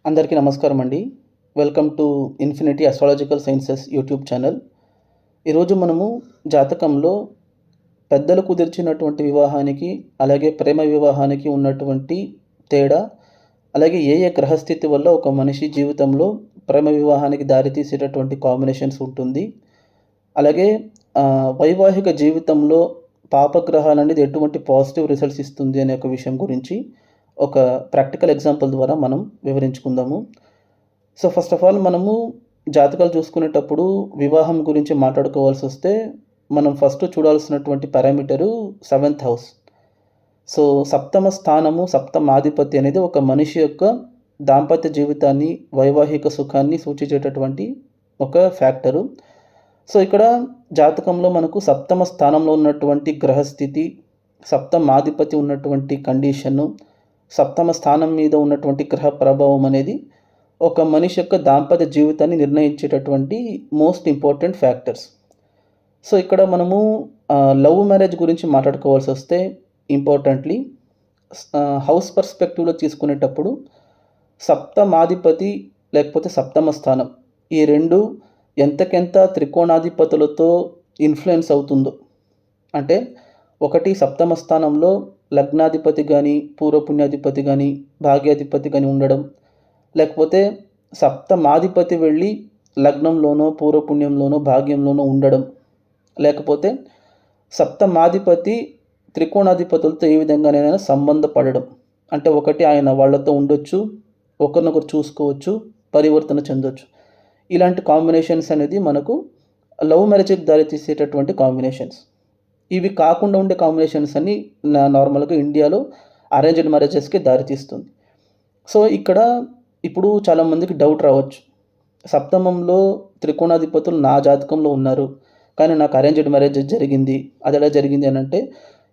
అందరికీ నమస్కారం అండి. Welcome to infinity astrological sciences YouTube channel. ఈరోజు మనము జాతకంలో పెద్దలు కుదిర్చినటువంటి వివాహానికి, అలాగే ప్రేమ వివాహానికి ఉన్నటువంటి తేడా, అలాగే ఏ ఏ గ్రహస్థితి వల్ల ఒక మనిషి జీవితంలో ప్రేమ వివాహానికి దారితీసేటటువంటి కాంబినేషన్స్ ఉంటుంది. అలాగే వైవాహిక జీవితంలో పాపగ్రహాలు అనేది ఎటువంటి పాజిటివ్ రిజల్ట్స్ ఇస్తుంది అనే ఒక విషయం గురించి ఒక ప్రాక్టికల్ ఎగ్జాంపుల్ ద్వారా మనం వివరించుకుందాము. సో ఫస్ట్ ఆఫ్ ఆల్ మనము జాతకాలు చూసుకునేటప్పుడు వివాహం గురించి మాట్లాడుకోవాల్సి వస్తే మనం ఫస్ట్ చూడాల్సినటువంటి పారామీటరు 7th హౌస్. సో సప్తమ స్థానము, సప్తమాధిపతి అనేది ఒక మనిషి యొక్క దాంపత్య జీవితాన్ని, వైవాహిక సుఖాన్ని సూచించేటటువంటి ఒక ఫ్యాక్టరు. సో ఇక్కడ జాతకంలో మనకు సప్తమ స్థానంలో ఉన్నటువంటి గ్రహస్థితి, సప్తమాధిపతి ఉన్నటువంటి కండిషను, సప్తమ స్థానం మీద ఉన్నటువంటి గ్రహ ప్రభావం అనేది ఒక మనిషి యొక్క దాంపత్య జీవితాన్ని నిర్ణయించేటటువంటి మోస్ట్ ఇంపార్టెంట్ ఫ్యాక్టర్స్. సో ఇక్కడ మనము లవ్ మ్యారేజ్ గురించి మాట్లాడుకోవాల్సి వస్తే ఇంపార్టెంట్లీ హౌస్ పర్స్పెక్టివ్లో తీసుకునేటప్పుడు సప్తమాధిపతి లేకపోతే సప్తమ స్థానం ఈ రెండు ఎంతకెంత త్రికోణాధిపతులతో ఇన్ఫ్లుయెన్స్ అవుతుందో, అంటే ఒకటి సప్తమ స్థానంలో లగ్నాధిపతి కానీ, పూర్వపుణ్యాధిపతి కానీ, భాగ్యాధిపతి కానీ ఉండడం, లేకపోతే సప్తమాధిపతి వెళ్ళి లగ్నంలోనో, పూర్వపుణ్యంలోనో, భాగ్యంలోనో ఉండడం, లేకపోతే సప్తమాధిపతి త్రికోణాధిపతులతో ఏ విధంగానైనా సంబంధపడడం, అంటే ఒకటి ఆయన వాళ్ళతో ఉండొచ్చు, ఒకరినొకరు చూసుకోవచ్చు, పరివర్తన చెందొచ్చు. ఇలాంటి కాంబినేషన్స్ అనేది మనకు లవ్ మ్యారేజ్కి దారితీసేటటువంటి కాంబినేషన్స్. ఇవి కాకుండా ఉండే కాంబినేషన్స్ అన్నీ నార్మల్గా ఇండియాలో అరేంజ్డ్ మ్యారేజెస్కి దారితీస్తుంది. సో ఇక్కడ ఇప్పుడు చాలామందికి డౌట్ రావచ్చు, సప్తమంలో త్రికోణాధిపతులు నా జాతకంలో ఉన్నారు, కానీ నాకు అరేంజ్డ్ మ్యారేజ్ జరిగింది, అది ఎలా జరిగింది అని అంటే,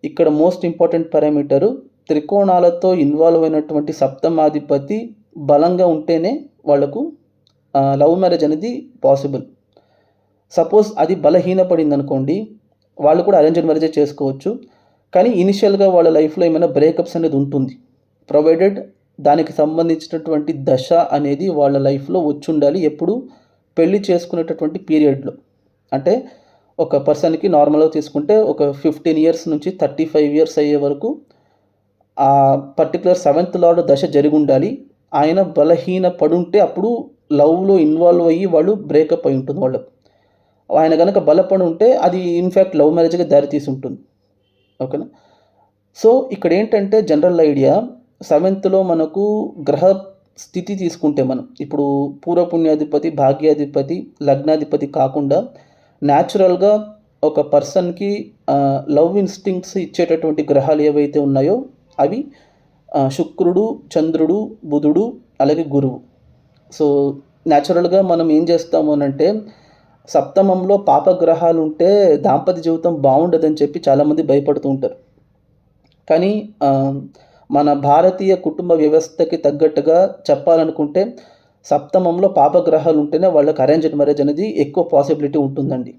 ఇక్కడ మోస్ట్ ఇంపార్టెంట్ పారామీటరు త్రికోణాలతో ఇన్వాల్వ్ అయినటువంటి సప్తమాధిపతి బలంగా ఉంటేనే వాళ్ళకు లవ్ మ్యారేజ్ అనేది పాసిబుల్. సపోజ్ అది బలహీనపడింది అనుకోండి, వాళ్ళు కూడా అరేంజ్డ్ మ్యారేజే చేసుకోవచ్చు, కానీ ఇనిషియల్గా వాళ్ళ లైఫ్లో ఏమైనా బ్రేకప్స్ అనేది ఉంటుంది, ప్రొవైడెడ్ దానికి సంబంధించినటువంటి దశ అనేది వాళ్ళ లైఫ్లో వచ్చి ఉండాలి. ఎప్పుడు పెళ్లి చేసుకునేటటువంటి పీరియడ్లో, అంటే ఒక పర్సన్కి నార్మల్గా తీసుకుంటే ఒక 15 ఇయర్స్ నుంచి 35 ఇయర్స్ అయ్యే వరకు ఆ పర్టికులర్ 7th లార్డ్ దశ జరిగి ఉండాలి. ఆయన బలహీన పడుంటే అప్పుడు లవ్లో ఇన్వాల్వ్ అయ్యి వాళ్ళు బ్రేకప్ అయి ఉంటుంది వాళ్ళకు. ఆయన కనుక బలపడి ఉంటే అది ఇన్ఫ్యాక్ట్ లవ్ మ్యారేజ్గా దారితీసి ఉంటుంది. ఓకేనా. సో ఇక్కడ ఏంటంటే జనరల్ ఐడియా 7thలో మనకు గ్రహ స్థితి తీసుకుంటే, మనం ఇప్పుడు పూర్వపుణ్యాధిపతి, భాగ్యాధిపతి, లగ్నాధిపతి కాకుండా న్యాచురల్గా ఒక పర్సన్కి లవ్ ఇన్స్టింక్ట్స్ ఇచ్చేటటువంటి గ్రహాలు ఏవైతే ఉన్నాయో అవి శుక్రుడు, చంద్రుడు, బుధుడు, అలాగే గురువు. సో న్యాచురల్గా మనం ఏం చేస్తాము అని అంటే, సప్తమంలో పాపగ్రహాలు ఉంటే దాంపత్య జీవితం బాగుండదని చెప్పి చాలామంది భయపడుతూ ఉంటారు. కానీ మన భారతీయ కుటుంబ వ్యవస్థకి తగ్గట్టుగా చెప్పాలనుకుంటే సప్తమంలో పాపగ్రహాలు ఉంటేనే వాళ్ళకి అరేంజ్డ్ మ్యారేజ్ అనేది ఎక్కువ పాసిబిలిటీ ఉంటుందండి.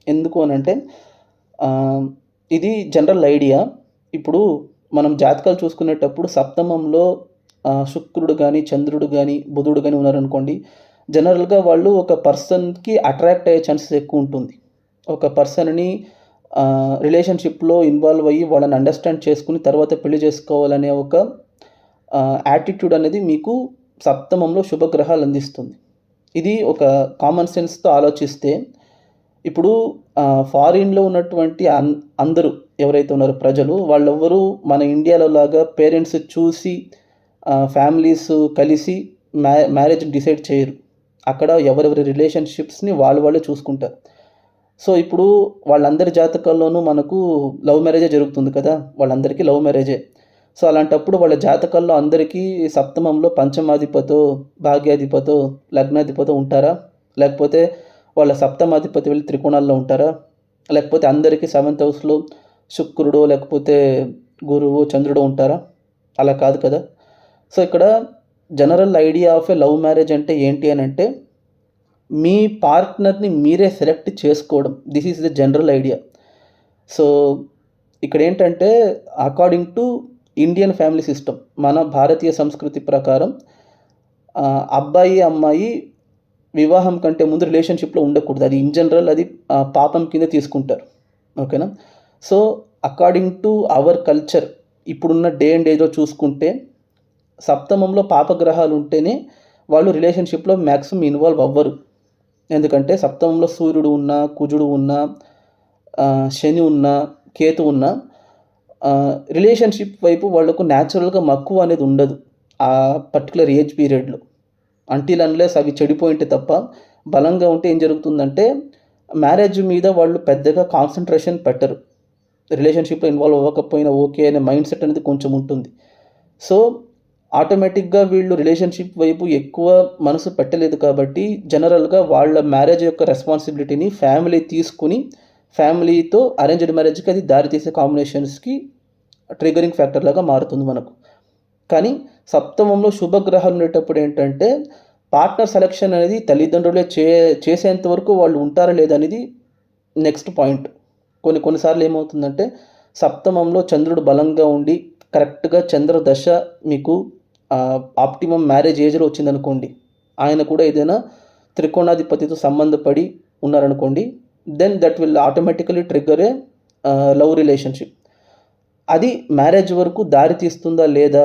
ఎందుకు అని అంటే ఇది జనరల్ ఐడియా. ఇప్పుడు మనం జాతకాలు చూసుకునేటప్పుడు సప్తమంలో శుక్రుడు కానీ, చంద్రుడు కానీ, బుధుడు కానీ ఉన్నారనుకోండి, జనరల్గా వాళ్ళు ఒక పర్సన్కి అట్రాక్ట్ అయ్యే ఛాన్సెస్ ఎక్కువ ఉంటుంది. ఒక పర్సన్ని రిలేషన్షిప్లో ఇన్వాల్వ్ అయ్యి వాళ్ళని అండర్స్టాండ్ చేసుకుని తర్వాత పెళ్లి చేసుకోవాలనే ఒక యాటిట్యూడ్ అనేది మీకు సప్తమంలో శుభగ్రహాలు అందిస్తుంది. ఇది ఒక కామన్ సెన్స్తో ఆలోచిస్తే, ఇప్పుడు ఫారిన్లో ఉన్నటువంటి అందరూ ఎవరైతే ఉన్నారో ప్రజలు, వాళ్ళెవ్వరూ మన ఇండియాలో లాగా పేరెంట్స్ చూసి ఫ్యామిలీస్ కలిసి మ్యారేజ్ డిసైడ్ చేయరు. అక్కడ ఎవరెవరి రిలేషన్షిప్స్ని వాళ్ళే చూసుకుంటారు. సో ఇప్పుడు వాళ్ళందరి జాతకాల్లోనూ మనకు లవ్ మ్యారేజే జరుగుతుంది కదా, వాళ్ళందరికీ లవ్ మ్యారేజే. సో అలాంటప్పుడు వాళ్ళ జాతకాల్లో అందరికీ సప్తమంలో పంచమాధిపతో, భాగ్యాధిపతో, లగ్నాధిపతో ఉంటారా? లేకపోతే వాళ్ళ సప్తమాధిపతి వెళ్ళి త్రికోణాల్లో ఉంటారా? లేకపోతే అందరికీ 7th హౌస్లో శుక్రుడో లేకపోతే గురువు, చంద్రుడో ఉంటారా? అలా కాదు కదా. సో ఇక్కడ general idea of A love marriage అంటే ఏంటి అని అంటే, మీ పార్ట్నర్ని మీరే సెలెక్ట్ చేసుకోవడం. This is the general idea. So ఇక్కడ ఏంటంటే, according to Indian family system, మన భారతీయ సంస్కృతి ప్రకారం అబ్బాయి అమ్మాయి వివాహం కంటే ముందు రిలేషన్షిప్లో ఉండకూడదు. అది ఇన్ జనరల్ అది పాపం కింద తీసుకుంటారు. ఓకేనా. So according to our culture ఇప్పుడున్న డే అండ్ ఏజ్లో చూసుకుంటే సప్తమంలో పాపగ్రహాలు ఉంటేనే వాళ్ళు రిలేషన్షిప్లో మ్యాక్సిమం ఇన్వాల్వ్ అవ్వరు. ఎందుకంటే సప్తమంలో సూర్యుడు ఉన్నా, కుజుడు ఉన్నా, శని ఉన్నా, కేతు ఉన్నా రిలేషన్షిప్ వైపు వాళ్ళకు న్యాచురల్గా మక్కువ అనేది ఉండదు ఆ పర్టికులర్ ఏజ్ పీరియడ్లో. అంటిల్ అన్లెస్ అవి చెడిపోయింటే తప్ప బలంగా ఉంటే ఏం జరుగుతుందంటే మ్యారేజ్ మీద వాళ్ళు పెద్దగా కాన్సన్ట్రేషన్ పెట్టరు. రిలేషన్షిప్లో ఇన్వాల్వ్ అవ్వకపోయినా ఓకే అనే మైండ్ సెట్ అనేది కొంచెం ఉంటుంది. సో ఆటోమేటిక్గా వీళ్ళు రిలేషన్షిప్ వైపు ఎక్కువ మనసు పెట్టలేదు కాబట్టి జనరల్గా వాళ్ళ మ్యారేజ్ యొక్క రెస్పాన్సిబిలిటీని ఫ్యామిలీ తీసుకుని ఫ్యామిలీతో అరేంజ్డ్ మ్యారేజ్కి అది దారితీసే కాంబినేషన్స్కి ట్రిగరింగ్ ఫ్యాక్టర్ లాగా మారుతుంది మనకు. కానీ సప్తమంలో శుభగ్రహాలు ఉండేటప్పుడు ఏంటంటే పార్ట్నర్ సెలెక్షన్ అనేది తల్లిదండ్రులే చేసేంత వరకు వాళ్ళు ఉంటారా లేదనేది నెక్స్ట్ పాయింట్. కొన్నిసార్లు ఏమవుతుందంటే సప్తమంలో చంద్రుడు బలంగా ఉండి కరెక్ట్గా చంద్ర దశ మీకు ఆప్టిమమ్ మ్యారేజ్ ఏజ్లో వచ్చిందనుకోండి, ఆయన కూడా ఏదైనా త్రికోణాధిపతితో సంబంధపడి ఉన్నారనుకోండి, then that will automatically trigger a love relationship. అది మ్యారేజ్ వరకు దారి తీస్తుందా లేదా,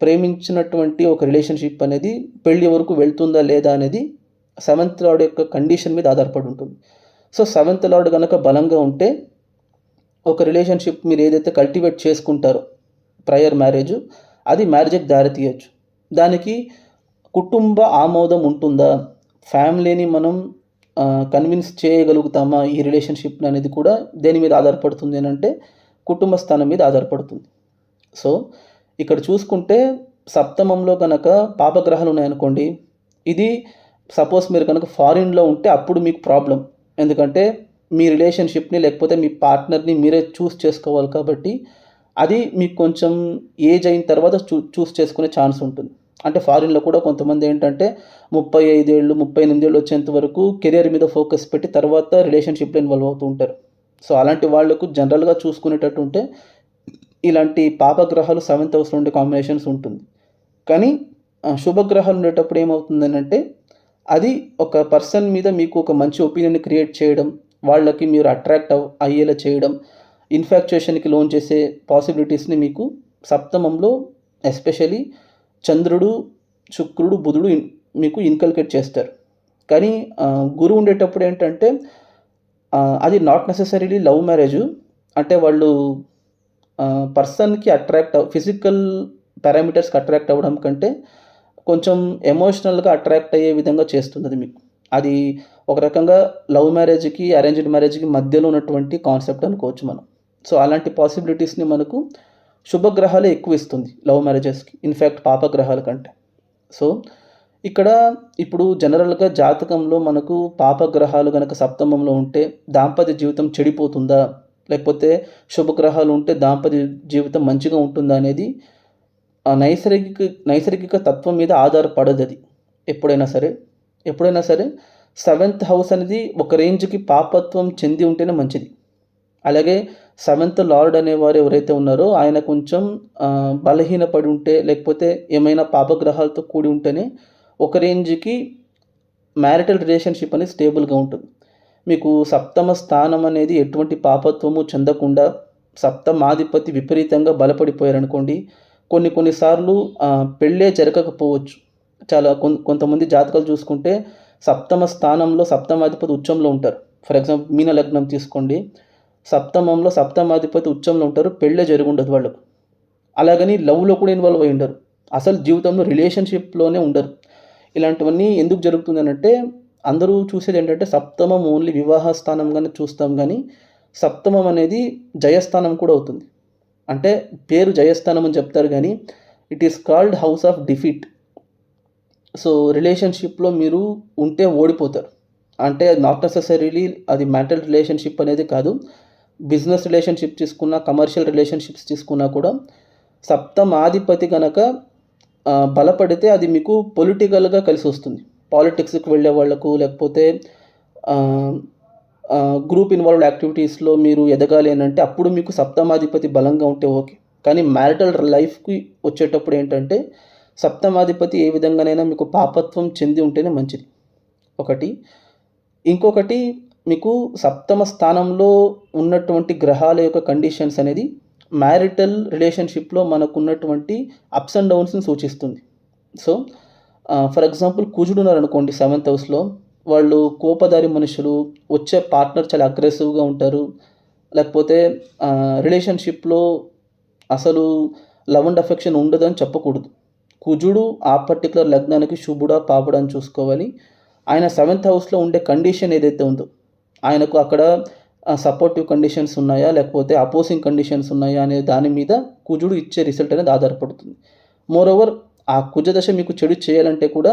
ప్రేమించినటువంటి ఒక రిలేషన్షిప్ అనేది పెళ్లి వరకు వెళ్తుందా లేదా అనేది సెవెంత్ లార్డ్ యొక్క కండిషన్ మీద ఆధారపడి ఉంటుంది. సో సెవెంత్ లార్డ్ కనుక బలంగా ఉంటే ఒక రిలేషన్షిప్ మీరు ఏదైతే కల్టివేట్ చేసుకుంటారో ప్రయర్ మ్యారేజ్, అది మ్యారేజ్కి దారి తీయచ్చు. దానికి కుటుంబ ఆమోదం ఉంటుందా, ఫ్యామిలీని మనం కన్విన్స్ చేయగలుగుతామా ఈ రిలేషన్షిప్ అనేది కూడా దేని మీద ఆధారపడుతుంది అని అంటే కుటుంబ స్థానం మీద ఆధారపడుతుంది. సో ఇక్కడ చూసుకుంటే సప్తమంలో కనుక పాపగ్రహాలు ఉన్నాయనుకోండి, ఇది సపోజ్ మీరు కనుక ఫారిన్లో ఉంటే అప్పుడు మీకు ప్రాబ్లం. ఎందుకంటే మీ రిలేషన్షిప్ని లేకపోతే మీ పార్ట్నర్ని మీరే చూస్ చేసుకోవాలి కాబట్టి అది మీకు కొంచెం ఏజ్ అయిన తర్వాత చూస్ చేసుకునే ఛాన్స్ ఉంటుంది. అంటే ఫారిన్లో కూడా కొంతమంది ఏంటంటే 35 ఏళ్ళు 38 ఏళ్ళు వచ్చేంత వరకు కెరియర్ మీద ఫోకస్ పెట్టి తర్వాత రిలేషన్షిప్లో ఇన్వాల్వ్ అవుతూ ఉంటారు. సో అలాంటి వాళ్ళకు జనరల్గా చూసుకునేటట్టు ఉంటే ఇలాంటి పాపగ్రహాలు సెవెంత్ హౌస్లో ఉండే కాంబినేషన్స్ ఉంటుంది. కానీ శుభగ్రహాలు ఉండేటప్పుడు ఏమవుతుందని అంటే అది ఒక పర్సన్ మీద మీకు ఒక మంచి ఒపీనియన్ క్రియేట్ చేయడం, వాళ్ళకి మీరు అట్రాక్ట్ అయ్యేలా చేయడం, ఇన్ఫాక్చుయేషన్కి లోన్ చేసే పాసిబిలిటీస్ని మీకు సప్తమంలో ఎస్పెషలీ చంద్రుడు, శుక్రుడు, బుధుడు మీకు ఇన్కల్కేట్ చేస్తారు. కానీ గురువు ఉండేటప్పుడు ఏంటంటే అది నాట్ నెసెసరీలీ లవ్ మ్యారేజ్. అంటే వాళ్ళు పర్సన్కి ఫిజికల్ పారామీటర్స్కి అట్రాక్ట్ అవ్వడం కంటే కొంచెం ఎమోషనల్గా అట్రాక్ట్ అయ్యే విధంగా చేస్తుంది అది మీకు. అది ఒక రకంగా లవ్ మ్యారేజ్కి అరేంజ్డ్ మ్యారేజ్కి మధ్యలో ఉన్నటువంటి కాన్సెప్ట్ అనుకోవచ్చు మనం. సో అలాంటి పాసిబిలిటీస్ని మనకు శుభగ్రహాలే ఎక్కువ ఇస్తుంది లవ్ మ్యారేజెస్కి, ఇన్ఫ్యాక్ట్ పాపగ్రహాల కంటే. సో ఇక్కడ ఇప్పుడు జనరల్గా జాతకంలో మనకు పాపగ్రహాలు కనుక సప్తమంలో ఉంటే దాంపత్య జీవితం చెడిపోతుందా, లేకపోతే శుభగ్రహాలు ఉంటే దాంపత్య జీవితం మంచిగా ఉంటుందా అనేది నైసర్గిక తత్వం మీద ఆధారపడదు. అది ఎప్పుడైనా సరే సెవెంత్ హౌస్ అనేది ఒక రేంజ్కి పాపత్వం చెంది ఉంటేనే మంచిది. అలాగే సెవెంత్ లార్డ్ అనేవారు ఎవరైతే ఉన్నారో ఆయన కొంచెం బలహీనపడి ఉంటే లేకపోతే ఏమైనా పాపగ్రహాలతో కూడి ఉంటేనే ఒక రేంజ్కి మ్యారిటల్ రిలేషన్షిప్ అనేది స్టేబుల్గా ఉంటుంది. మీకు సప్తమ స్థానం అనేది ఎటువంటి పాపత్వము చెందకుండా సప్తమాధిపతి విపరీతంగా బలపడిపోయారనుకోండి, కొన్నిసార్లు పెళ్ళే జరగకపోవచ్చు. చాలా కొంతమంది జాతకాలు చూసుకుంటే సప్తమ స్థానంలో సప్తమాధిపతి ఉచ్చంలో ఉంటారు. ఫర్ ఎగ్జాంపుల్ మీన లగ్నం తీసుకోండి, సప్తమంలో సప్తమాధిపతి ఉచ్చంలో ఉంటారు, పెళ్ళే జరుగుండదు వాళ్ళకు. అలాగని లవ్లో కూడా ఇన్వాల్వ్ అయి ఉండరు, అసలు జీవితంలో రిలేషన్షిప్లోనే ఉండరు. ఇలాంటివన్నీ ఎందుకు జరుగుతుంది అంటే అందరూ చూసేది ఏంటంటే సప్తమం ఓన్లీ వివాహ స్థానంగానే చూస్తాం, కానీ సప్తమం అనేది జయస్థానం కూడా అవుతుంది. అంటే పేరు జయస్థానం అని చెప్తారు కానీ it is called house of defeat. So రిలేషన్షిప్లో మీరు ఉంటే ఓడిపోతారు. అంటే నాట్ నెసెసరీలీ అది మ్యారిటల్ రిలేషన్షిప్ అనేది కాదు, బిజినెస్ రిలేషన్షిప్ తీసుకున్నా, కమర్షియల్ రిలేషన్షిప్స్ తీసుకున్నా కూడా సప్తమాధిపతి కనుక బలపడితే అది మీకు పొలిటికల్గా కలిసి వస్తుంది. పాలిటిక్స్కి వెళ్ళే వాళ్ళకు, లేకపోతే గ్రూప్ ఇన్వాల్వ్డ్ యాక్టివిటీస్లో మీరు ఎదగాలి అని అంటే అప్పుడు మీకు సప్తమాధిపతి బలంగా ఉంటే ఓకే. కానీ మ్యారిటల్ లైఫ్కి వచ్చేటప్పుడు ఏంటంటే సప్తమాధిపతి ఏ విధంగానైనా మీకు పాపత్వం చెంది ఉంటేనే మంచిది ఒకటి. ఇంకొకటి, మీకు సప్తమ స్థానంలో ఉన్నటువంటి గ్రహాల యొక్క కండిషన్స్ అనేది మ్యారిటల్ రిలేషన్షిప్లో మనకున్నటువంటి అప్స్ అండ్ డౌన్స్ని సూచిస్తుంది. సో ఫర్ ఎగ్జాంపుల్ కుజుడు ఉన్నారనుకోండి 7th హౌస్లో, వాళ్ళు కోపదారి మనుషులు, వచ్చే పార్ట్నర్ చాలా అగ్రెసివ్గా ఉంటారు, లేకపోతే రిలేషన్షిప్లో అసలు లవ్ అండ్ అఫెక్షన్ ఉండదని చెప్పకూడదు. కుజుడు ఆ పర్టికులర్ లగ్నానికి శుభుడా పాపుడా అని చూసుకోవాలి. ఆయన 7th హౌస్లో ఉండే కండిషన్ ఏదైతే ఉందో, ఆయనకు అక్కడ సపోర్టివ్ కండిషన్స్ ఉన్నాయా లేకపోతే అపోజింగ్ కండిషన్స్ ఉన్నాయా అనే దాని మీద కుజుడు ఇచ్చే రిజల్ట్ అనేది ఆధారపడుతుంది. మోరోవర్ ఆ కుజదశ మీకు చెడు చేయాలంటే కూడా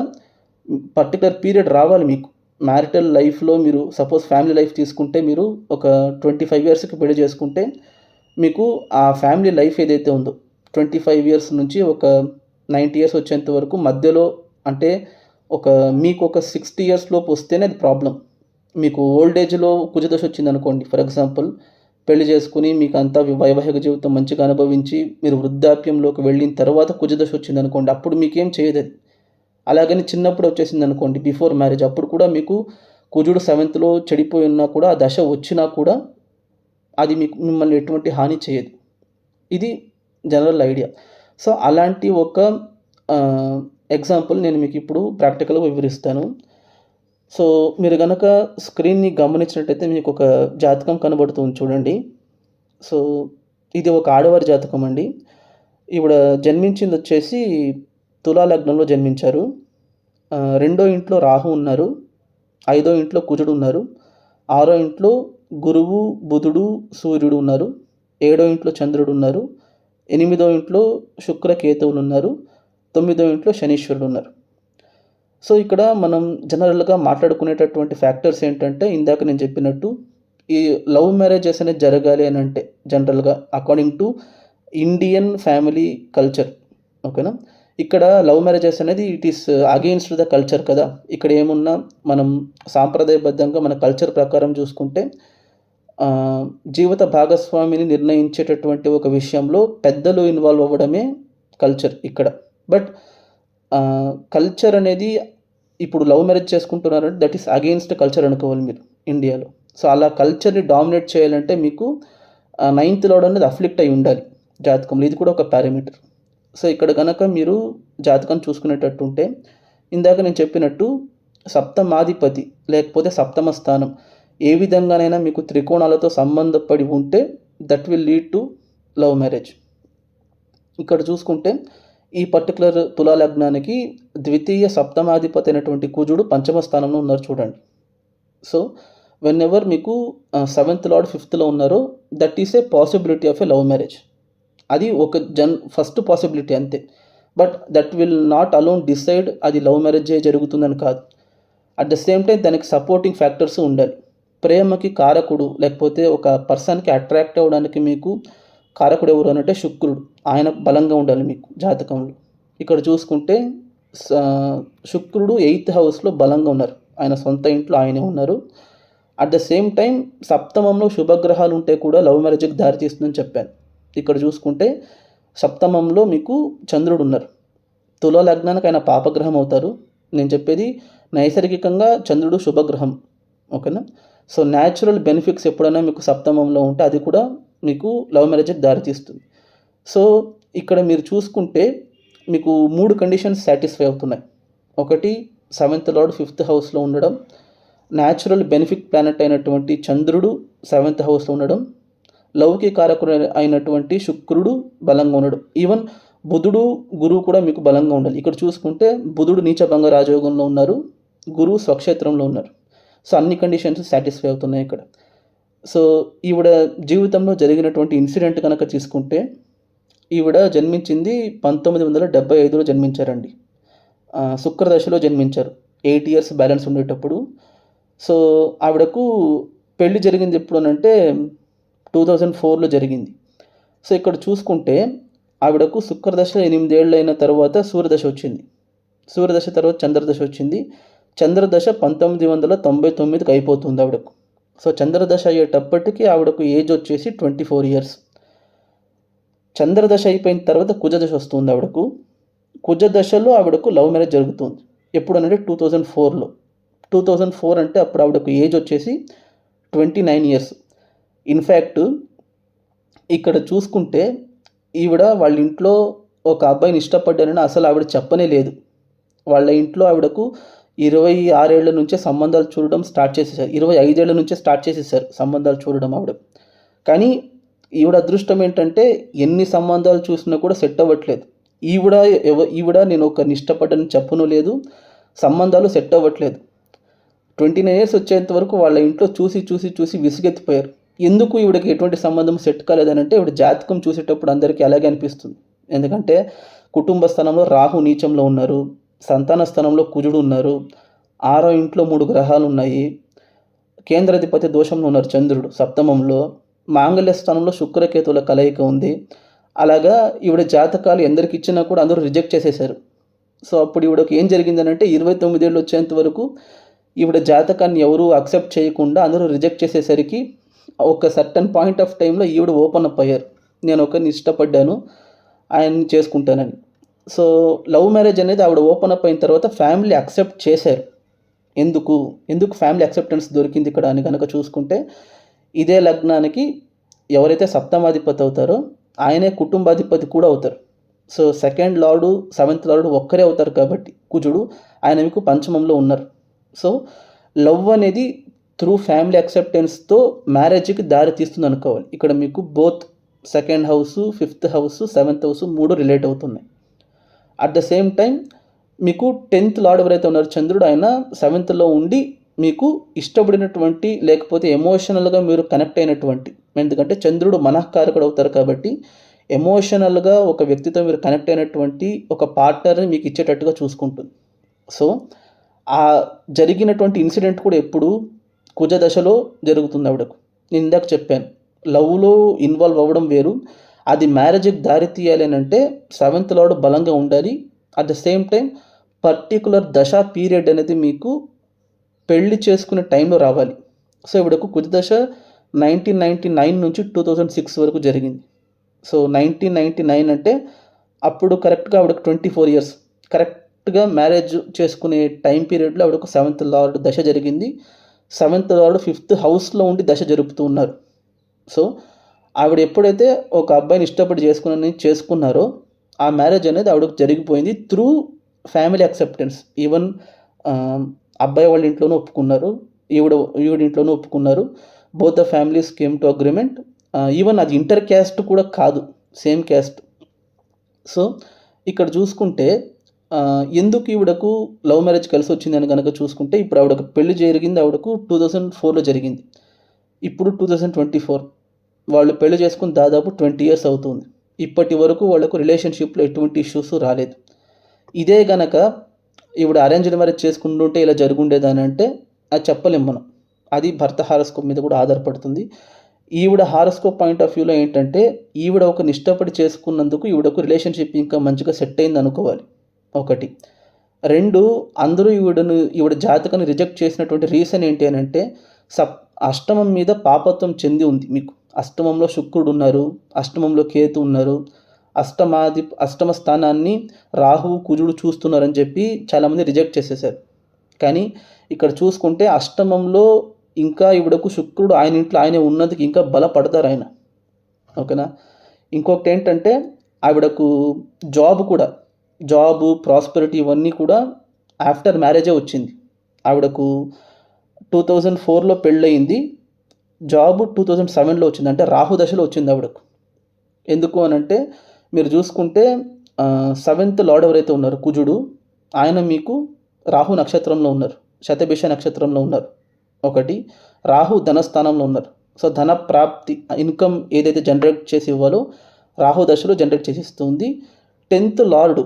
పర్టికులర్ పీరియడ్ రావాలి మీకు. మ్యారిటల్ లైఫ్లో మీరు సపోజ్ ఫ్యామిలీ లైఫ్ తీసుకుంటే, మీరు ఒక 25 ఇయర్స్కి పెళ్లి చేసుకుంటే మీకు ఆ ఫ్యామిలీ లైఫ్ ఏదైతే ఉందో 25 ఇయర్స్ నుంచి ఒక 90 ఇయర్స్ వచ్చేంత వరకు మధ్యలో, అంటే మీకు ఒక 60 ఇయర్స్ లోపు వస్తేనే అది ప్రాబ్లం. మీకు ఓల్డ్ ఏజ్లో కుజదశ వచ్చిందనుకోండి, ఫర్ ఎగ్జాంపుల్ పెళ్లి చేసుకుని మీకు అంతా వైవాహిక జీవితం మంచిగా అనుభవించి మీరు వృద్ధాప్యంలోకి వెళ్ళిన తర్వాత కుజదశ వచ్చిందనుకోండి, అప్పుడు మీకేం చేయదు అది. అలాగని చిన్నప్పుడు వచ్చేసింది అనుకోండి, బిఫోర్ మ్యారేజ్, అప్పుడు కూడా మీకు కుజుడు 7thలో చెడిపోయి ఉన్నా కూడా, ఆ దశ వచ్చినా కూడా అది మిమ్మల్ని ఎటువంటి హాని చేయదు. ఇది జనరల్ ఐడియా. సో అలాంటి ఒక ఎగ్జాంపుల్ నేను మీకు ఇప్పుడు ప్రాక్టికల్గా వివరిస్తాను. సో మీరు కనుక స్క్రీన్ని గమనించినట్టయితే మీకు ఒక జాతకం కనబడుతుంది చూడండి. సో ఇది ఒక ఆడవారి జాతకం అండి. ఈవిడ జన్మించింది వచ్చేసి తులా లగ్నంలో జన్మించారు. 2వ ఇంట్లో రాహు ఉన్నారు, 5వ ఇంట్లో కుజుడు ఉన్నారు, 6వ ఇంట్లో గురువు బుధుడు సూర్యుడు ఉన్నారు, 7వ ఇంట్లో చంద్రుడు ఉన్నారు, 8వ ఇంట్లో శుక్ర కేతువులు ఉన్నారు, 9వ ఇంట్లో శనీశ్వరుడు ఉన్నారు. సో ఇక్కడ మనం జనరల్గా మాట్లాడుకునేటటువంటి ఫ్యాక్టర్స్ ఏంటంటే, ఇందాక నేను చెప్పినట్టు ఈ లవ్ మ్యారేజెస్ అనేది జరగాలి అని అంటే జనరల్గా according to Indian family culture, ఓకేనా. ఇక్కడ లవ్ మ్యారేజెస్ అనేది it is against the culture కదా. ఇక్కడ ఏమున్నా మనం సాంప్రదాయబద్ధంగా మన కల్చర్ ప్రకారం చూసుకుంటే జీవిత భాగస్వామిని నిర్ణయించేటటువంటి ఒక విషయంలో పెద్దలు ఇన్వాల్వ్ అవ్వడమే కల్చర్ ఇక్కడ. బట్ కల్చర్ అనేది ఇప్పుడు లవ్ మ్యారేజ్ చేసుకుంటున్నారంటే దట్ ఈస్ అగెయిన్స్ట్ కల్చర్ అనుకోవాలి మీరు ఇండియాలో. సో అలా కల్చర్ని డామినేట్ చేయాలంటే మీకు 9th లార్డ్ అనేది అఫ్లిక్ట్ అయి ఉండాలి జాతకంలో. ఇది కూడా ఒక పారామీటర్. సో ఇక్కడ కనుక మీరు జాతకం చూసుకునేటట్టుంటే, ఇందాక నేను చెప్పినట్టు సప్తమాధిపతి లేకపోతే సప్తమ స్థానం ఏ విధంగానైనా మీకు త్రికోణాలతో సంబంధపడి ఉంటే that will lead to love marriage. ఇక్కడ చూసుకుంటే ఈ పర్టికులర్ తులా లగ్నానికి ద్వితీయ సప్తమాధిపతి అయినటువంటి కుజుడు 5వ స్థానంలో ఉన్నారు చూడండి. సో వెన్ ఎవర్ మీకు 7th లార్డ్ 5thలో ఉన్నారో that is a possibility of A love marriage. అది ఒక ఫస్ట్ పాసిబిలిటీ అంతే. But that will not alone decide అది లవ్ మ్యారేజే జరుగుతుందని కాదు. అట్ ద సేమ్ టైం దానికి సపోర్టింగ్ ఫ్యాక్టర్స్ ఉండాలి. ప్రేమకి కారకుడు లేకపోతే ఒక పర్సన్కి అట్రాక్ట్ అవ్వడానికి మీకు కారకుడు ఎవరు అనంటే శుక్రుడు. ఆయన బలంగా ఉండాలి మీకు జాతకంలో. ఇక్కడ చూసుకుంటే శుక్రుడు 8th హౌస్లో బలంగా ఉన్నారు, ఆయన సొంత ఇంట్లో ఆయనే ఉన్నారు. అట్ ద సేమ్ టైం సప్తమంలో శుభగ్రహాలు ఉంటే కూడా లవ్ మ్యారేజ్కి దారితీస్తుందని చెప్పాను. ఇక్కడ చూసుకుంటే సప్తమంలో మీకు చంద్రుడు ఉన్నారు. తులా లగ్నానికి ఆయన పాపగ్రహం అవుతారు. నేను చెప్పేది నైసర్గికంగా చంద్రుడు శుభగ్రహం, ఓకేనా. సో న్యాచురల్ బెనిఫిట్స్ ఎప్పుడైనా మీకు సప్తమంలో ఉంటే అది కూడా మీకు లవ్ మ్యారేజ్కి దారితీస్తుంది. సో ఇక్కడ మీరు చూసుకుంటే మీకు 3 కండిషన్స్ సాటిస్ఫై అవుతున్నాయి. ఒకటి 7th లార్డ్ 5th హౌస్లో ఉండడం, న్యాచురల్ బెనిఫిట్ ప్లానెట్ అయినటువంటి చంద్రుడు 7th హౌస్లో ఉండడం, లవ్కి కారకుడు అయినటువంటి శుక్రుడు బలంగా ఉండడం, ఈవెన్ బుధుడు గురువు కూడా మీకు బలంగా ఉండాలి. ఇక్కడ చూసుకుంటే బుధుడు నీచభంగ రాజయోగంలో ఉన్నారు, గురువు స్వక్షేత్రంలో ఉన్నారు. సో అన్ని కండిషన్స్ సాటిస్ఫై అవుతున్నాయి ఇక్కడ. సో ఈవిడ జీవితంలో జరిగినటువంటి ఇన్సిడెంట్ కనుక తీసుకుంటే, ఈవిడ జన్మించింది 1975లో జన్మించారండి. శుక్రదశలో జన్మించారు, 8 ఇయర్స్ బ్యాలెన్స్ ఉండేటప్పుడు. సో ఆవిడకు పెళ్లి జరిగింది ఎప్పుడు అంటే 2004లో జరిగింది. సో ఇక్కడ చూసుకుంటే ఆవిడకు శుక్రదశ 8 ఏళ్ళు అయిన తర్వాత సూర్యదశ వచ్చింది. సూర్యదశ తర్వాత చంద్రదశ వచ్చింది. చంద్రదశ 1999కి అయిపోతుంది ఆవిడకు. సో చంద్రదశ అయ్యేటప్పటికి ఆవిడకు ఏజ్ వచ్చేసి 24 ఇయర్స్. చంద్రదశ అయిపోయిన తర్వాత కుజదశ వస్తుంది ఆవిడకు. కుజ దశలో ఆవిడకు లవ్ మ్యారేజ్ జరుగుతుంది. ఎప్పుడనంటే 2004లో. 2004 అంటే అప్పుడు ఆవిడకు ఏజ్ వచ్చేసి 29 ఇయర్స్. ఇన్ఫ్యాక్ట్ ఇక్కడ చూసుకుంటే ఈవిడ వాళ్ళ ఇంట్లో ఒక అబ్బాయిని ఇష్టపడ్డానని అసలు ఆవిడ చెప్పనే లేదు. వాళ్ళ ఇంట్లో ఆవిడకు 26 ఏళ్ల నుంచే సంబంధాలు చూడడం స్టార్ట్ చేసేసారు. 25 ఏళ్ల నుంచే స్టార్ట్ చేసేసారు సంబంధాలు చూడడం ఆవిడ. కానీ ఈవిడ అదృష్టం ఏంటంటే ఎన్ని సంబంధాలు చూసినా కూడా సెట్ అవ్వట్లేదు. ఈవిడ నేను ఒకరిని ఇష్టపడ్డానని చెప్పను లేదు, సంబంధాలు సెట్ అవ్వట్లేదు. 29 ఇయర్స్ వచ్చేంత వరకు వాళ్ళ ఇంట్లో చూసి విసుగెత్తిపోయారు. ఎందుకు ఈవిడకి ఎటువంటి సంబంధం సెట్ కాలేదనంటే ఈవిడ జాతకం చూసేటప్పుడు అందరికీ అలాగే అనిపిస్తుంది. ఎందుకంటే కుటుంబ స్థానంలో రాహు నీచంలో ఉన్నారు, సంతాన స్థానంలో కుజుడు ఉన్నారు, 6వ ఇంట్లో 3 గ్రహాలు ఉన్నాయి, కేంద్రాధిపతి దోషంలో ఉన్నారు చంద్రుడు సప్తమంలో, మాంగళ్య స్థానంలో శుక్రకేతువుల కలయిక ఉంది. అలాగా ఈవిడ జాతకాలు ఎందరికి ఇచ్చినా కూడా అందరూ రిజెక్ట్ చేసేశారు. సో అప్పుడు ఈవిడకి ఏం జరిగిందనంటే 29 ఏళ్ళు వచ్చేంత వరకు ఈవిడ జాతకాన్ని ఎవరు అక్సెప్ట్ చేయకుండా అందరూ రిజెక్ట్ చేసేసరికి ఒక సర్టన్ పాయింట్ ఆఫ్ టైంలో ఈవిడ ఓపెన్ అప్ అయ్యారు. నేను ఒకరిని ఇష్టపడ్డాను, ఆయన్ని చేసుకుంటానని. సో లవ్ మ్యారేజ్ అనేది ఆవిడ ఓపెన్ అప్ అయిన తర్వాత ఫ్యామిలీ అక్సెప్ట్ చేశారు. ఎందుకు ఫ్యామిలీ అక్సెప్టెన్స్ దొరికింది ఇక్కడ అని కనుక చూసుకుంటే, ఇదే లగ్నానికి ఎవరైతే సప్తమాధిపతి అవుతారో ఆయనే కుటుంబాధిపతి కూడా అవుతారు. So 2nd lord 7th lord ఒక్కరే అవుతారు కాబట్టి కుజుడు, ఆయన మీకు పంచమంలో ఉన్నారు. సో లవ్ అనేది త్రూ ఫ్యామిలీ అక్సెప్టెన్స్తో మ్యారేజ్కి దారి తీస్తుంది అనుకోవాలి. ఇక్కడ మీకు both 2nd house, 5th house, 7th house 3 relate అవుతున్నాయి. అట్ ద సేమ్ టైం మీకు 10th లార్డ్ ఎవరైతే ఉన్నారో చంద్రుడు, ఆయన 7thలో ఉండి మీకు ఇష్టపడినటువంటి లేకపోతే ఎమోషనల్గా మీరు కనెక్ట్ అయినటువంటి, ఎందుకంటే చంద్రుడు మనఃకారకుడు అవుతారు కాబట్టి ఎమోషనల్గా ఒక వ్యక్తితో మీరు కనెక్ట్ అయినటువంటి ఒక పార్ట్నర్ని మీకు ఇచ్చేటట్టుగా చూసుకుంటుంది. సో ఆ జరిగినటువంటి ఇన్సిడెంట్ కూడా ఎప్పుడు కుజ దశలో జరుగుతుంది ఆవిడకు. నేను ఇందాక చెప్పాను, లవ్లో ఇన్వాల్వ్ అవ్వడం వేరు, అది మ్యారేజ్కి దారి తీయాలి అని అంటే 7th లార్డ్ బలంగా ఉండాలి. At the same time particular దశ పీరియడ్ అనేది మీకు పెళ్లి చేసుకునే టైంలో రావాలి. సో ఇవిడకు కుజ దశ 1999 నుంచి 2006 వరకు జరిగింది. సో 1999 అంటే అప్పుడు కరెక్ట్గా ఆవిడకు 24 ఇయర్స్. కరెక్ట్గా మ్యారేజ్ చేసుకునే టైం పీరియడ్లో ఆవిడకు 7th లార్డ్ దశ జరిగింది. 7th లార్డ్ 5th హౌస్లో ఉండి దశ జరుపుతూ ఉన్నారు. సో ఆవిడ ఎప్పుడైతే ఒక అబ్బాయిని ఇష్టపడి చేసుకున్నారో ఆ మ్యారేజ్ అనేది ఆవిడకు జరిగిపోయింది త్రూ ఫ్యామిలీ అక్సెప్టెన్స్. ఈవెన్ అబ్బాయి వాళ్ళ ఇంట్లోనూ ఒప్పుకున్నారు, ఈవిడ ఇంట్లోనూ ఒప్పుకున్నారు. Both the families came to agreement. Even అది ఇంటర్ క్యాస్ట్ కూడా కాదు, సేమ్ క్యాస్ట్. సో ఇక్కడ చూసుకుంటే ఎందుకు ఈవిడకు లవ్ మ్యారేజ్ కలిసి వచ్చిందని కనుక చూసుకుంటే, ఇప్పుడు ఆవిడకు పెళ్లి జరిగింది ఆవిడకు 2004లో జరిగింది. ఇప్పుడు 2024, వాళ్ళు పెళ్లి చేసుకుని దాదాపు 20 ఇయర్స్ అవుతుంది. ఇప్పటి వరకు వాళ్ళకు రిలేషన్షిప్లో ఎటువంటి ఇష్యూస్ రాలేదు. ఇదే గనక ఈవిడ అరేంజ్డ్ మ్యారేజ్ చేసుకుంటుంటే ఇలా జరుగుండేదని అంటే అది చెప్పలేం మనం. అది భర్త హారోస్కోప్ మీద కూడా ఆధారపడుతుంది. ఈవిడ హారోస్కోప్ పాయింట్ ఆఫ్ వ్యూలో ఏంటంటే, ఈవిడ ఒక ఇష్టపడి చేసుకున్నందుకు ఈవిడకు రిలేషన్షిప్ ఇంకా మంచిగా సెట్ అయింది అనుకోవాలి, ఒకటి. 2, అందరూ ఈవిడ జాతకాన్ని రిజెక్ట్ చేసినటువంటి రీజన్ ఏంటి అని అంటే, అష్టమం మీద పాపత్వం చెంది ఉంది మీకు. అష్టమంలో శుక్రుడు ఉన్నారు, అష్టమంలో కేతు ఉన్నారు, అష్టమ స్థానాన్ని రాహువు కుజుడు చూస్తున్నారని చెప్పి చాలామంది రిజెక్ట్ చేసేసారు. కానీ ఇక్కడ చూసుకుంటే అష్టమంలో ఇంకా ఈవిడకు శుక్రుడు ఆయన ఇంట్లో ఆయనే ఉన్నందుకు ఇంకా బలపడతారు ఆయన, ఓకేనా. ఇంకొకటి ఏంటంటే ఆవిడకు జాబు ప్రాస్పెరిటీ ఇవన్నీ కూడా ఆఫ్టర్ మ్యారేజే వచ్చింది. ఆవిడకు 2004లో పెళ్ళయింది, జాబ్ 2007లో వచ్చింది, అంటే రాహు దశలో వచ్చింది ఆవిడకు. ఎందుకు అని అంటే మీరు చూసుకుంటే 7th లార్డ్ ఎవరైతే ఉన్నారో కుజుడు, ఆయన మీకు రాహు నక్షత్రంలో ఉన్నారు, శతభిష నక్షత్రంలో ఉన్నారు. ఒకటి, రాహు ధనస్థానంలో ఉన్నారు. సో ధన ప్రాప్తి, ఇన్కమ్ ఏదైతే జనరేట్ చేసి ఇవ్వాలో రాహు దశలో జనరేట్ చేసి ఇస్తుంది. 10th లార్డు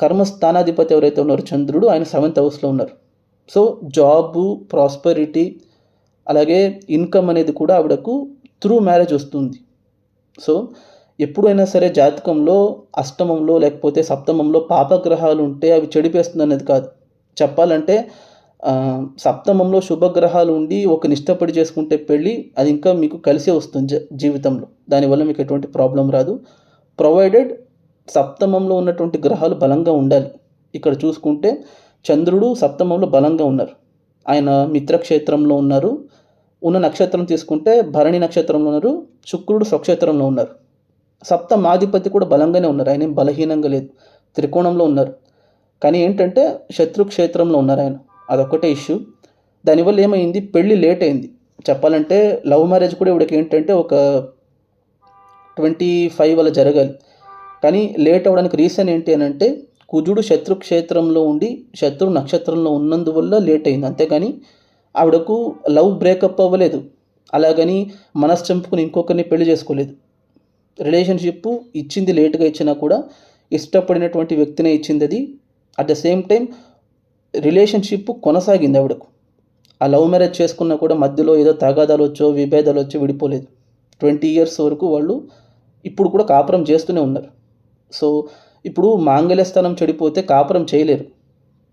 కర్మస్థానాధిపతి ఎవరైతే ఉన్నారో చంద్రుడు, ఆయన 7th హౌస్లో ఉన్నారు. సో జాబు, ప్రాస్పెరిటీ, అలాగే ఇన్కమ్ అనేది కూడా ఆవిడకు త్రూ మ్యారేజ్ వస్తుంది. సో ఎప్పుడైనా సరే జాతకంలో అష్టమంలో లేకపోతే సప్తమంలో పాపగ్రహాలు ఉంటే అవి చెడిపేస్తుంది అనేది కాదు. చెప్పాలంటే సప్తమంలో శుభగ్రహాలు ఉండి ఒక ఇష్టపడి చేసుకుంటే పెళ్ళి, అది ఇంకా మీకు కలిసే వస్తుంది జీవితంలో. దానివల్ల మీకు ఎటువంటి ప్రాబ్లం రాదు, ప్రొవైడెడ్ సప్తమంలో ఉన్నటువంటి గ్రహాలు బలంగా ఉండాలి. ఇక్కడ చూసుకుంటే చంద్రుడు సప్తమంలో బలంగా ఉన్నారు. ఆయన మిత్రక్షేత్రంలో ఉన్నారు. ఉన్న నక్షత్రం తీసుకుంటే భరణి నక్షత్రంలో ఉన్నారు. శుక్రుడు స్వక్షేత్రంలో ఉన్నారు. సప్తమాధిపతి కూడా బలంగానే ఉన్నారు. ఆయన ఏం బలహీనంగా లేదు. త్రికోణంలో ఉన్నారు. కానీ ఏంటంటే శత్రుక్షేత్రంలో ఉన్నారు ఆయన. అదొక్కటే ఇష్యూ. దానివల్ల ఏమైంది, పెళ్ళి లేట్ అయింది. చెప్పాలంటే లవ్ మ్యారేజ్ కూడా ఇవిడకి ఏంటంటే ఒక 25 అలా జరగాలి. కానీ లేట్ అవ్వడానికి రీజన్ ఏంటి అని అంటే కుజుడు శత్రుక్షేత్రంలో ఉండి శత్రు నక్షత్రంలో ఉన్నందువల్ల లేట్ అయింది. అంతేగాని ఆవిడకు లవ్ బ్రేకప్ అవ్వలేదు. అలాగని మనసు చంపుకుని ఇంకొకరిని పెళ్లి చేసుకోలేదు. రిలేషన్షిప్ ఇచ్చింది లేట్గా ఇచ్చినా కూడా ఇష్టపడినటువంటి వ్యక్తినే ఇచ్చింది అది. At the same time relationship కొనసాగింది ఆవిడకు. ఆ లవ్ మ్యారేజ్ చేసుకున్నా కూడా మధ్యలో ఏదో తగాదాలు వచ్చో విభేదాలు వచ్చో విడిపోలేదు. 20 years వరకు వాళ్ళు ఇప్పుడు కూడా కాపురం చేస్తూనే ఉన్నారు. సో ఇప్పుడు మాంగళ్యస్థానం చెడిపోతే కాపురం చేయలేరు.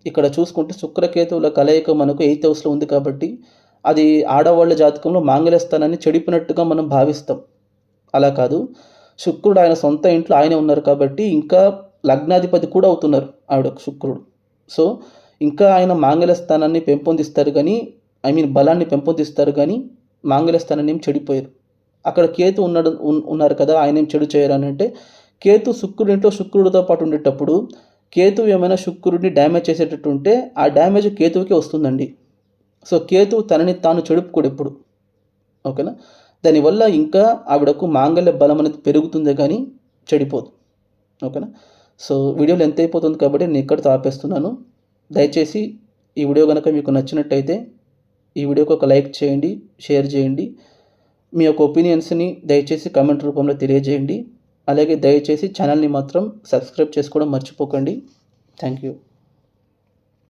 ఇక్కడ చూసుకుంటే శుక్రకేతువుల కలయిక మనకు 8th హౌస్లో ఉంది కాబట్టి అది ఆడవాళ్ళ జాతకంలో మాంగళ్యస్థానాన్ని చెడిపినట్టుగా మనం భావిస్తాం. అలా కాదు, శుక్రుడు ఆయన సొంత ఇంట్లో ఆయనే ఉన్నారు కాబట్టి ఇంకా లగ్నాధిపతి కూడా అవుతున్నారు ఆవిడకు శుక్రుడు. సో ఇంకా ఆయన మాంగళ్యస్థానాన్ని పెంపొందిస్తారు కానీ బలాన్ని పెంపొందిస్తారు కానీ మాంగళ్యస్థానాన్ని ఏం చెడిపోయారు. అక్కడ కేతు ఉన్నారు కదా, ఆయన ఏం చెడు చేయరు అని అంటే కేతు శుక్రుడింట్లో శుక్రుడితో పాటు ఉండేటప్పుడు కేతు ఏమైనా శుక్రుడిని డ్యామేజ్ చేసేటట్టు ఉంటే ఆ డ్యామేజ్ కేతువుకే వస్తుందండి. సో కేతువు తనని తాను చెడుపుకోడు ఎప్పుడు. ఓకేనా. దానివల్ల ఇంకా ఆవిడకు మాంగళ్య బలం అనేది పెరుగుతుంది కానీ చెడిపోదు. ఓకేనా. సో వీడియోలు ఎంత అయిపోతుంది కాబట్టి నేను ఇక్కడితో ఆపేస్తున్నాను. దయచేసి ఈ వీడియో కనుక మీకు నచ్చినట్టయితే ఈ వీడియోకి ఒక లైక్ చేయండి, షేర్ చేయండి. మీ యొక్క ఒపీనియన్స్ని దయచేసి కామెంట్ రూపంలో తెలియజేయండి. అలాగే దయచేసి ఛానల్ని మాత్రం సబ్స్క్రైబ్ చేసుకోవడం మర్చిపోకండి. Thank you.